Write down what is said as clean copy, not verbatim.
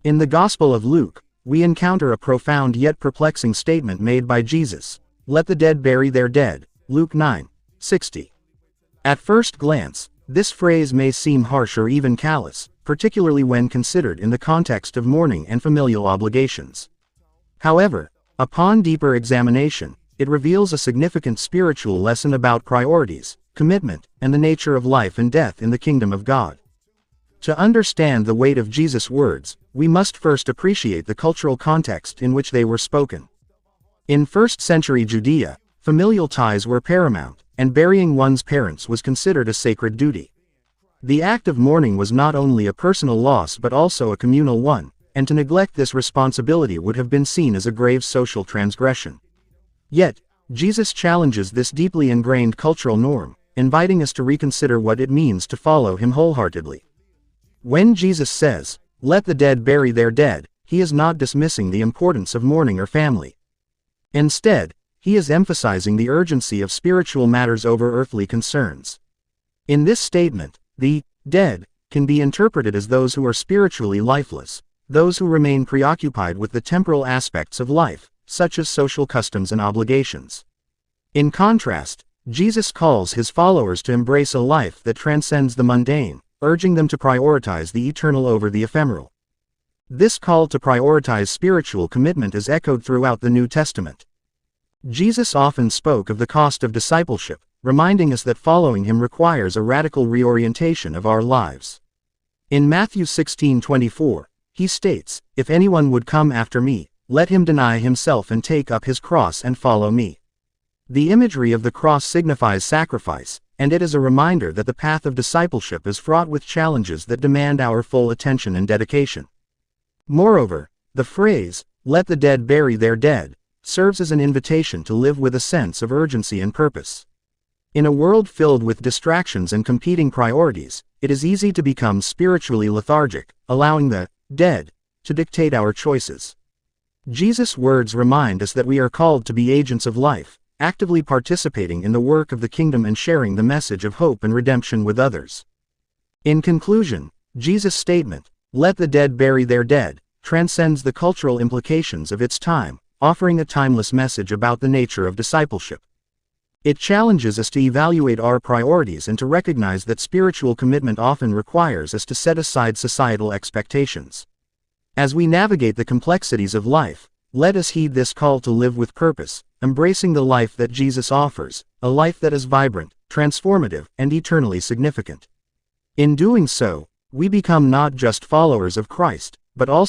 In the Gospel of Luke, we encounter a profound yet perplexing statement made by Jesus: "Let the dead bury their dead." Luke 9:60. At first glance, this phrase may seem harsh or even callous, particularly when considered in the context of mourning and familial obligations. However, upon deeper examination, it reveals a significant spiritual lesson about priorities, commitment, and the nature of life and death in the kingdom of God. To understand the weight of Jesus' words, we must first appreciate the cultural context in which they were spoken. In first-century Judea, familial ties were paramount, and burying one's parents was considered a sacred duty. The act of mourning was not only a personal loss but also a communal one, and to neglect this responsibility would have been seen as a grave social transgression. Yet, Jesus challenges this deeply ingrained cultural norm, inviting us to reconsider what it means to follow him wholeheartedly. When Jesus says, "Let the dead bury their dead," he is not dismissing the importance of mourning or family. Instead, he is emphasizing the urgency of spiritual matters over earthly concerns. In this statement, the dead can be interpreted as those who are spiritually lifeless, those who remain preoccupied with the temporal aspects of life, such as social customs and obligations. In contrast, Jesus calls his followers to embrace a life that transcends the mundane, urging them to prioritize the eternal over the ephemeral. This call to prioritize spiritual commitment is echoed throughout the New Testament. Jesus often spoke of the cost of discipleship, reminding us that following him requires a radical reorientation of our lives. In Matthew 16:24, he states, "If anyone would come after me, let him deny himself and take up his cross and follow me." The imagery of the cross signifies sacrifice, and it is a reminder that the path of discipleship is fraught with challenges that demand our full attention and dedication. Moreover, the phrase, "Let the dead bury their dead," serves as an invitation to live with a sense of urgency and purpose. In a world filled with distractions and competing priorities, it is easy to become spiritually lethargic, allowing the dead to dictate our choices. Jesus' words remind us that we are called to be agents of life, actively participating in the work of the kingdom and sharing the message of hope and redemption with others. In conclusion, Jesus' statement, "Let the dead bury their dead," transcends the cultural implications of its time, offering a timeless message about the nature of discipleship. It challenges us to evaluate our priorities and to recognize that spiritual commitment often requires us to set aside societal expectations. As we navigate the complexities of life, let us heed this call to live with purpose, embracing the life that Jesus offers, a life that is vibrant, transformative, and eternally significant. In doing so, we become not just followers of Christ, but also